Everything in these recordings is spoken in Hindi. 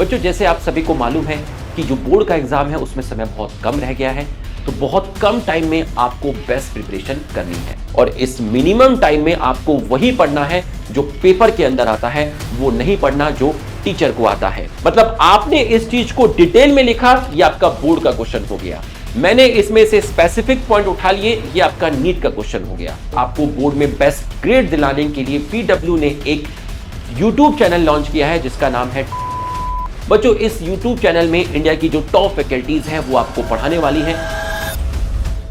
बच्चों, जैसे आप सभी को मालूम है कि जो बोर्ड का एग्जाम है उसमें समय बहुत कम रह गया है, तो बहुत कम टाइम में आपको बेस्ट प्रिपरेशन करनी है और इस मिनिमम टाइम में आपको वही पढ़ना है जो पेपर के अंदर आता है, वो नहीं पढ़ना जो टीचर को आता है। मतलब आपने इस चीज को डिटेल में लिखा, ये आपका बोर्ड का क्वेश्चन हो गया। मैंने इसमें से स्पेसिफिक पॉइंट उठा लिए, ये आपका नीट का क्वेश्चन हो गया। आपको बोर्ड में बेस्ट ग्रेड दिलाने के लिए पीडब्ल्यू ने एक यूट्यूब चैनल लॉन्च किया है जिसका नाम है। बच्चों, इस YouTube चैनल में इंडिया की जो टॉप फैकल्टीज हैं वो आपको पढ़ाने वाली हैं।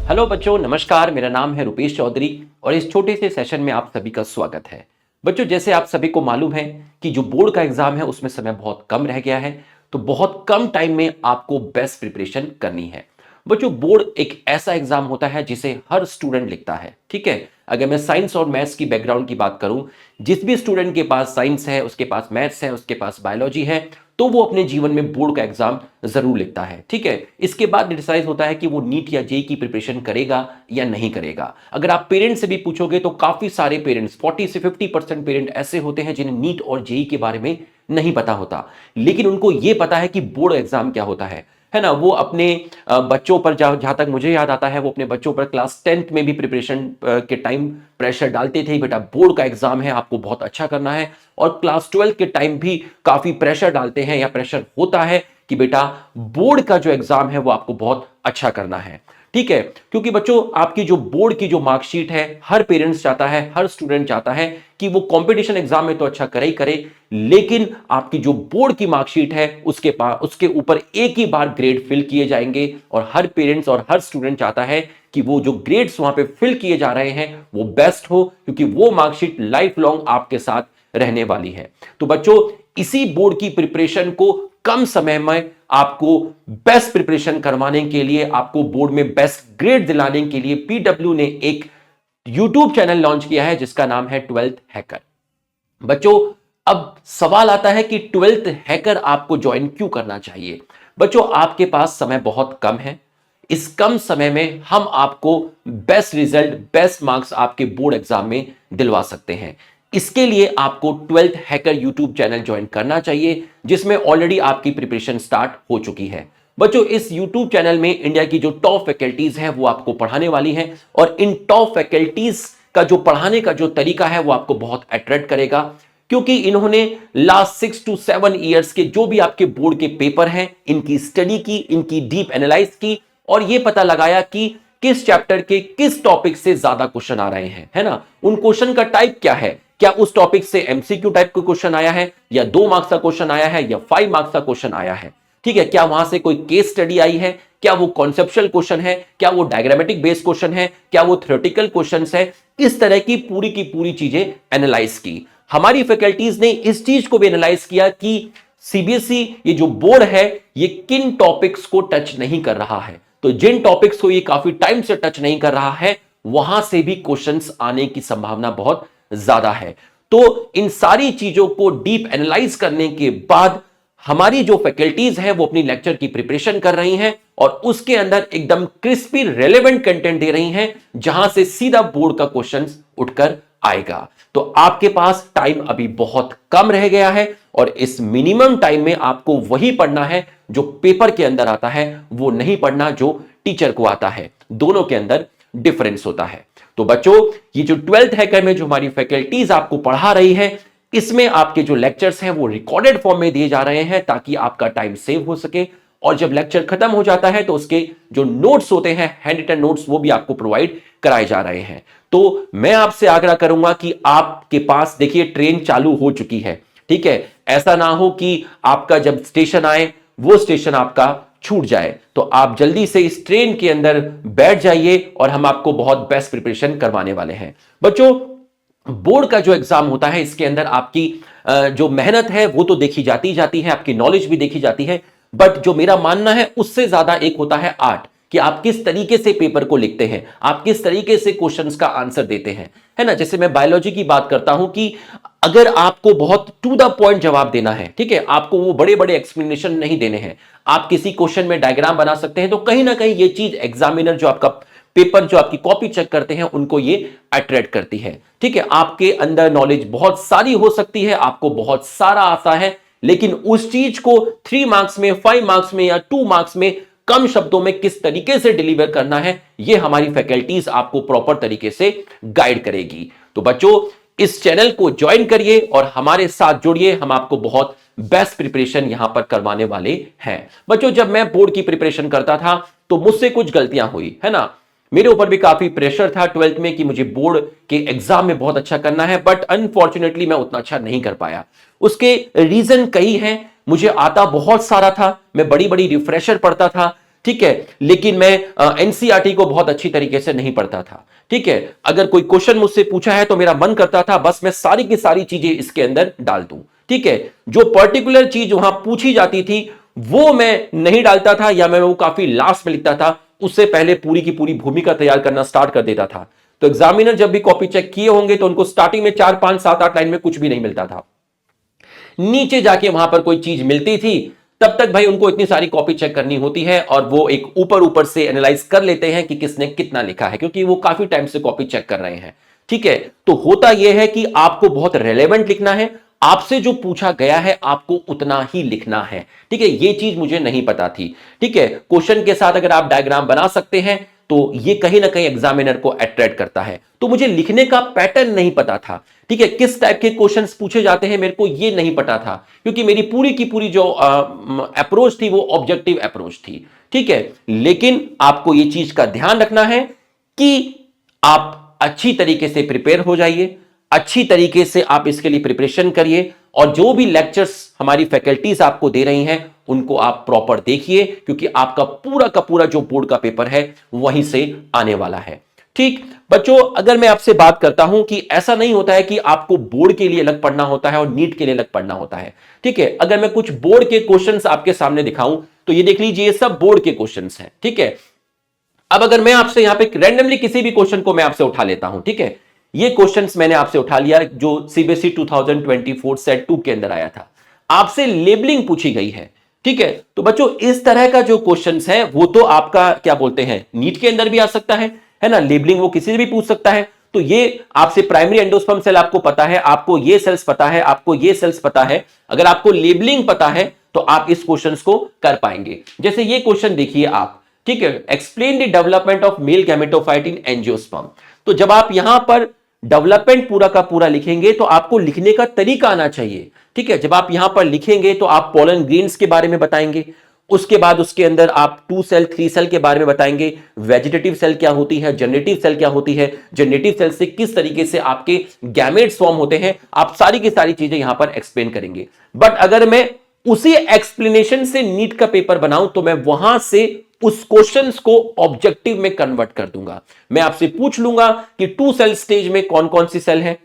हेलो बच्चों, नमस्कार, मेरा नाम है रुपेश चौधरी और इस छोटे से सेशन में आप सभी का स्वागत है। बच्चों, जैसे आप सभी को मालूम है कि जो बोर्ड का एग्जाम है उसमें समय बहुत कम रह गया है, तो बहुत कम टाइम में आपको बेस्ट प्रिपरेशन करनी है। बच्चों, बोर्ड एक ऐसा एग्जाम होता है जिसे हर स्टूडेंट लिखता है, ठीक है। अगर मैं साइंस और मैथ्स की बैकग्राउंड की बात करूं, जिस भी स्टूडेंट के पास साइंस है, उसके पास मैथ्स है, उसके पास बायोलॉजी है, तो वो अपने जीवन में बोर्ड का एग्जाम जरूर लिखता है, ठीक है। इसके बाद डिसाइड होता है कि वो नीट या जेईई की प्रिपरेशन करेगा या नहीं करेगा। अगर आप पेरेंट्स से भी पूछोगे तो काफी सारे पेरेंट्स, 40 से 50% पेरेंट ऐसे होते हैं जिन्हें नीट और जेईई के बारे में नहीं पता होता, लेकिन उनको यह पता है कि बोर्ड एग्जाम क्या होता है ना। वो अपने बच्चों पर, जहां तक मुझे याद आता है, वो अपने बच्चों पर क्लास 10th में भी प्रिपरेशन के टाइम प्रेशर डालते थे, बेटा बोर्ड का एग्जाम है, आपको बहुत अच्छा करना है। और क्लास 12 के टाइम भी काफी प्रेशर डालते हैं या प्रेशर होता है कि बेटा बोर्ड का जो एग्जाम है वो आपको बहुत अच्छा करना है, ठीक है। क्योंकि बच्चों, आपकी जो बोर्ड की जो मार्कशीट है, हर पेरेंट्स चाहता है, हर स्टूडेंट चाहता है कि वो कंपटीशन एग्जाम में तो अच्छा करे ही करे, लेकिन आपकी जो बोर्ड की मार्कशीट है उसके ऊपर एक ही बार ग्रेड फिल किए जाएंगे। और हर पेरेंट्स और हर स्टूडेंट चाहता है कि वो जो ग्रेड्स वहां पे फिल किए जा रहे हैं वो बेस्ट हो, क्योंकि वो मार्कशीट लाइफ लॉन्ग आपके साथ रहने वाली है। तो बच्चों, इसी बोर्ड की प्रिपरेशन को कम समय में आपको बेस्ट प्रिपरेशन करवाने के लिए, आपको बोर्ड में बेस्ट ग्रेड दिलाने के लिए पीडब्ल्यू ने एक यूट्यूब चैनल लॉन्च किया है जिसका नाम है 12th हैकर। बच्चों, अब सवाल आता है कि 12th हैकर आपको ज्वाइन क्यों करना चाहिए। बच्चों, आपके पास समय बहुत कम है। इस कम समय में हम आपको बेस्ट रिजल्ट, बेस्ट मार्क्स आपके बोर्ड एग्जाम में दिलवा सकते हैं। इसके लिए आपको 12th hacker YouTube channel join करना चाहिए, जिसमें ऑलरेडी आपकी प्रिपरेशन स्टार्ट हो चुकी है। बच्चों, इस यूट्यूब चैनल में इंडिया की जो टॉप फैकल्टीज हैं वो आपको पढ़ाने वाली हैं और इन टॉप फैकल्टीज का जो पढ़ाने का जो तरीका है वो आपको बहुत अट्रैक्ट करेगा, क्योंकि इन्होंने लास्ट 6 to 7 ईयर्स के जो भी आपके बोर्ड के पेपर हैं, इनकी स्टडी की, इनकी डीप एनालाइज की और यह पता लगाया कि किस चैप्टर के किस टॉपिक से ज्यादा क्वेश्चन आ रहे हैं, है ना। उन क्वेश्चन का टाइप क्या है, क्या उस टॉपिक से एमसीक्यू टाइप का क्वेश्चन आया है, या 2 मार्क्स का क्वेश्चन आया है, या 5 मार्क्स का क्वेश्चन आया है, ठीक है। क्या वहां से कोई केस स्टडी आई है, क्या वो कॉन्सेप्चुअल क्वेश्चन है, क्या वो डायग्रामेटिक बेस्ड क्वेश्चन है, क्या वो थ्योरेटिकल क्वेश्चंस है। इस तरह की पूरी चीजें एनालाइज की। हमारी फैकल्टीज ने इस चीज को भी एनालाइज किया कि सीबीएसई ये जो बोर्ड है ये किन टॉपिक्स को टच नहीं कर रहा है। तो जिन टॉपिक्स को ये काफी टाइम से टच नहीं कर रहा है, वहां से भी क्वेश्चंस आने की संभावना बहुत ज्यादा है। तो इन सारी चीजों को डीप एनालाइज करने के बाद हमारी जो फैकल्टीज हैं वो अपनी लेक्चर की प्रिपरेशन कर रही हैं और उसके अंदर एकदम क्रिस्पी रेलेवेंट कंटेंट दे रही हैं, जहां से सीधा बोर्ड का क्वेश्चंस उठकर आएगा। तो आपके पास टाइम अभी बहुत कम रह गया है और इस मिनिमम टाइम में आपको वही पढ़ना है जो पेपर के अंदर आता है, वो नहीं पढ़ना जो टीचर को आता है। दोनों के अंदर डिफरेंस होता है। तो बच्चों, ये जो 12th हैकर में जो हमारी फैकल्टीज आपको पढ़ा रही है, इसमें आपके जो लेक्चर्स हैं वो रिकॉर्डेड फॉर्म में दिए जा रहे हैं ताकि आपका टाइम सेव हो सके। और जब लेक्चर खत्म हो जाता है तो उसके जो नोट्स होते हैं, हैंड रिटन नोट्स, वो भी आपको प्रोवाइड कराए जा रहे हैं। तो मैं आपसे आग्रह करूंगा कि आपके पास, देखिए, ट्रेन चालू हो चुकी है, ठीक है। ऐसा ना हो कि आपका जब स्टेशन आए वो स्टेशन आपका छूट जाए। तो आप जल्दी से इस ट्रेन के अंदर बैठ जाइए और हम आपको बहुत बेस्ट प्रिपरेशन करवाने वाले हैं। बच्चों, बोर्ड का जो एग्जाम होता है इसके अंदर आपकी जो मेहनत है वो तो देखी जाती है, आपकी नॉलेज भी देखी जाती है, बट जो मेरा मानना है उससे ज्यादा एक होता है आर्ट, कि आप किस तरीके से पेपर को लिखते हैं, आप किस तरीके से क्वेश्चंस का आंसर देते हैं, है ना। जैसे मैं बायोलॉजी की बात करता हूं कि अगर आपको बहुत टू द पॉइंट जवाब देना है, ठीक है, आपको वो बड़े बड़े एक्सप्लेनेशन नहीं देने हैं, आप किसी क्वेश्चन में डायग्राम बना सकते हैं, तो कहीं ना कहीं ये चीज एग्जामिनर, जो आपका पेपर, जो आपकी कॉपी चेक करते हैं, उनको ये अट्रैक्ट करती है, ठीक है। आपके अंदर नॉलेज बहुत सारी हो सकती है, आपको बहुत सारा आता है, लेकिन उस चीज को 3 मार्क्स में, 5 मार्क्स में या 2 मार्क्स में कम शब्दों में किस तरीके से डिलीवर करना है, यह हमारी फैकल्टीज आपको प्रॉपर तरीके से गाइड करेगी। तो बच्चों, इस चैनल को ज्वाइन करिए और हमारे साथ जुड़िए, हम आपको बहुत बेस्ट प्रिपरेशन यहां पर करवाने वाले हैं। बच्चों, जब मैं बोर्ड की प्रिपरेशन करता था तो मुझसे कुछ गलतियां हुई, है ना। मेरे ऊपर भी काफी प्रेशर था 12th में कि मुझे बोर्ड के एग्जाम में बहुत अच्छा करना है, बट अनफॉर्चुनेटली मैं उतना अच्छा नहीं कर पाया। उसके रीजन कई हैं। मुझे आता बहुत सारा था, मैं बड़ी बड़ी रिफ्रेशर पढ़ता था, ठीक है, लेकिन मैं एनसीईआरटी को बहुत अच्छी तरीके से नहीं पढ़ता था, ठीक है। अगर कोई क्वेश्चन मुझसे पूछा है तो मेरा मन करता था बस मैं सारी की सारी चीजें इसके अंदर डाल दूं, ठीक है। जो पर्टिकुलर चीज वहां पूछी जाती थी वो मैं नहीं डालता था, या मैं वो काफी लास्ट में लिखता था, उससे पहले पूरी की पूरी भूमिका तैयार करना स्टार्ट कर देता था। तो एग्जामिनर जब भी कॉपी चेक किए होंगे तो उनको स्टार्टिंग में 4, 5, 7, 8 लाइन में कुछ भी नहीं मिलता था। नीचे जाके वहां पर कोई चीज मिलती थी, तब तक भाई उनको इतनी सारी कॉपी चेक करनी होती है और वो एक ऊपर ऊपर से एनालाइज कर लेते हैं कि किसने कितना लिखा है, क्योंकि वो काफी टाइम से कॉपी चेक कर रहे हैं, ठीक है। तो होता यह है कि आपको बहुत रेलेवेंट लिखना है, आपसे जो पूछा गया है आपको उतना ही लिखना है, ठीक है। ये चीज मुझे नहीं पता थी, ठीक है। क्वेश्चन के साथ अगर आप डायग्राम बना सकते हैं तो ये कहीं ना कहीं एग्जामिनर को अट्रैक्ट करता है। तो मुझे लिखने का पैटर्न नहीं पता था, ठीक है, किस टाइप के क्वेश्चंस पूछे जाते हैं मेरे को ये नहीं पता था, क्योंकि मेरी पूरी की पूरी जो अप्रोच थी वो ऑब्जेक्टिव अप्रोच थी, ठीक है। लेकिन आपको ये चीज का ध्यान रखना है कि आप अच्छी तरीके से प्रिपेयर हो जाइए, अच्छी तरीके से आप इसके लिए प्रिपरेशन करिए, और जो भी लेक्चर्स हमारी फैकल्टीज आपको दे रही हैं उनको आप प्रॉपर देखिए, क्योंकि आपका पूरा का पूरा जो बोर्ड का पेपर है वहीं से आने वाला है, ठीक। बच्चों, अगर मैं आपसे बात करता हूं कि ऐसा नहीं होता है कि आपको बोर्ड के लिए अलग पढ़ना होता है और नीट के लिए अलग पढ़ना होता है, ठीक है। अगर मैं कुछ बोर्ड के क्वेश्चंस आपके सामने दिखाऊं तो ये देख लीजिए, ये सब बोर्ड के क्वेश्चंस हैं, ठीक है। अब अगर मैं आपसे यहां पे रैंडमली किसी भी क्वेश्चन को मैं आपसे उठा लेता हूं, ठीक है, ये क्वेश्चंस मैंने आपसे उठा लिया जो सीबीएसई 2024 सेट 2 के अंदर आया था, आपसे लेबलिंग पूछी गई है, ठीक है। तो बच्चों, इस तरह का जो क्वेश्चंस है वो तो आपका क्या बोलते हैं नीट के अंदर भी आ सकता है ना, लेबलिंग वो किसी से भी पूछ सकता है। तो ये आपसे प्राइमरी एंडोस्पर्म सेल आपको पता है, आपको ये सेल्स पता है, आपको ये सेल्स पता है, अगर आपको लेबलिंग पता है तो आप इस क्वेश्चंस को कर पाएंगे। जैसे ये क्वेश्चन देखिए आप, ठीक है, explain the development of male gametophyte in angiosperm. तो जब आप यहां पर डेवलपमेंट पूरा का पूरा लिखेंगे तो आपको लिखने का तरीका आना चाहिए, ठीक है। जब आप यहां पर लिखेंगे तो आप पोलन ग्रेन्स के बारे में बताएंगे, उसके बाद उसके अंदर आप 2 सेल 3 सेल के बारे में बताएंगे, वेजिटेटिव सेल क्या होती है, जनरेटिव सेल क्या होती है, जनरेटिव सेल से किस तरीके से आपके गैमेट्स फॉर्म होते हैं, आप सारी की सारी चीजें यहां पर एक्सप्लेन करेंगे। बट अगर मैं उसी एक्सप्लेनेशन से नीट का पेपर बनाऊं तो मैं वहां से उस क्वेश्चंस को ऑब्जेक्टिव में कन्वर्ट कर दूंगा। मैं आपसे पूछ लूंगा कि 2 सेल स्टेज में कौन कौन सी सेल है,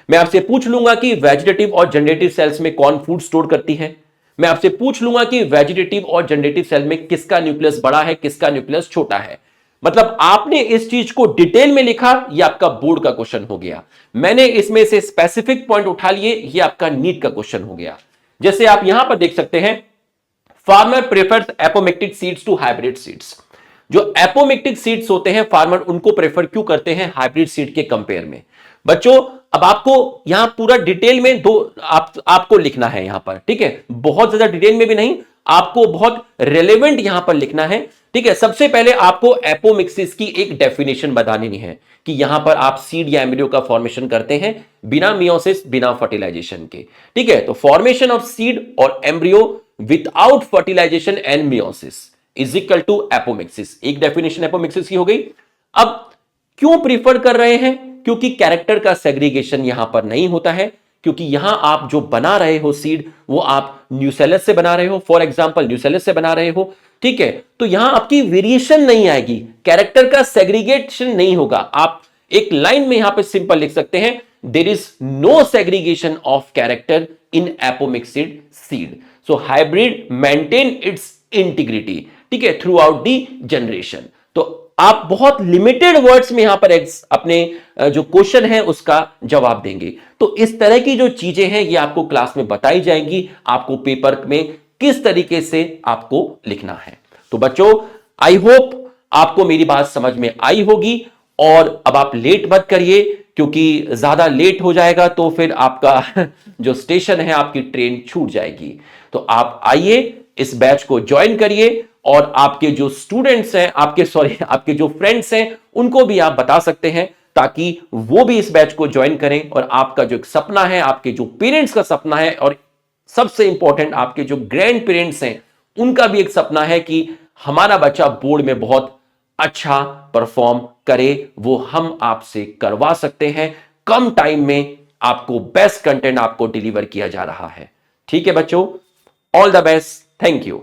मैं आपसे पूछ लूंगा कि वेजिटेटिव और जनरेटिव सेल्स में कौन फूड स्टोर करती है, मैं आपसे पूछ लूंगा कि वेजिटेटिव और जनरेटिव सेल में किसका न्यूक्लियस बड़ा है, किसका न्यूक्लियस छोटा है। मतलब आपने इस चीज को डिटेल में लिखा, यह आपका बोर्ड का क्वेश्चन हो गया। मैंने इसमें से स्पेसिफिक पॉइंट उठा लिए, यह आपका नीट का क्वेश्चन हो गया। जैसे आप यहां पर देख सकते हैं, farmer prefers apomictic seeds to hybrid seeds. जो एपोमिक्टिक सीड्स होते हैं फार्मर उनको प्रेफर क्यों करते हैं हाइब्रिड सीड के कंपेयर में। बच्चों, अब आपको यहां पूरा डिटेल में आपको लिखना है यहां पर, ठीक है, बहुत ज्यादा डिटेल में भी नहीं, आपको बहुत रेलेवेंट यहां पर लिखना है, ठीक है। सबसे पहले आपको एपोमिक्सिस की एक डेफिनेशन बतानी है कि यहां पर आप सीड या एम्ब्रियो का फॉर्मेशन करते हैं बिना मियोसिस, बिना फर्टिलाइजेशन के, ठीक है। तो फॉर्मेशन ऑफ सीड और embryo without fertilization and meiosis is equal to apomixis. एक डेफिनेशन एपोमिक्सिस की हो गई। अब क्यों प्रीफर कर रहे हैं, क्योंकि कैरेक्टर का सेग्रीगेशन यहां पर नहीं होता है, क्योंकि यहां आप जो बना रहे हो सीड वो आप न्यूसेलस से बना रहे हो, फॉर एग्जांपल न्यूसेलस से बना रहे हो, ठीक है। तो यहां आपकी वेरिएशन नहीं आएगी, कैरेक्टर का सेग्रीगेशन नहीं होगा। आप एक लाइन में यहां पे सिंपल लिख सकते हैं, there is no segregation of character in apomictic seed, so hybrid maintain its integrity, ठीक है, थ्रू आउट दी जनरेशन। तो आप बहुत लिमिटेड वर्ड्स में यहां पर अपने जो क्वेश्चन है उसका जवाब देंगे। तो इस तरह की जो चीजें हैं ये आपको क्लास में बताई जाएंगी, आपको पेपर में किस तरीके से आपको लिखना है। तो बच्चों, आई होप आपको मेरी बात समझ में आई होगी, और अब आप लेट मत करिए, क्योंकि ज्यादा लेट हो जाएगा तो फिर आपका जो स्टेशन है, आपकी ट्रेन छूट जाएगी। तो आप आइए, इस बैच को ज्वाइन करिए और आपके जो स्टूडेंट्स हैं, आपके जो फ्रेंड्स हैं, उनको भी आप बता सकते हैं ताकि वो भी इस बैच को ज्वाइन करें। और आपका जो एक सपना है, आपके जो पेरेंट्स का सपना है, और सबसे इंपॉर्टेंट आपके जो ग्रैंड पेरेंट्स हैं, उनका भी एक सपना है कि हमारा बच्चा बोर्ड में बहुत अच्छा परफॉर्म करे, वो हम आपसे करवा सकते हैं। कम टाइम में आपको बेस्ट कंटेंट आपको डिलीवर किया जा रहा है। ठीक है बच्चों, all the best, thank you.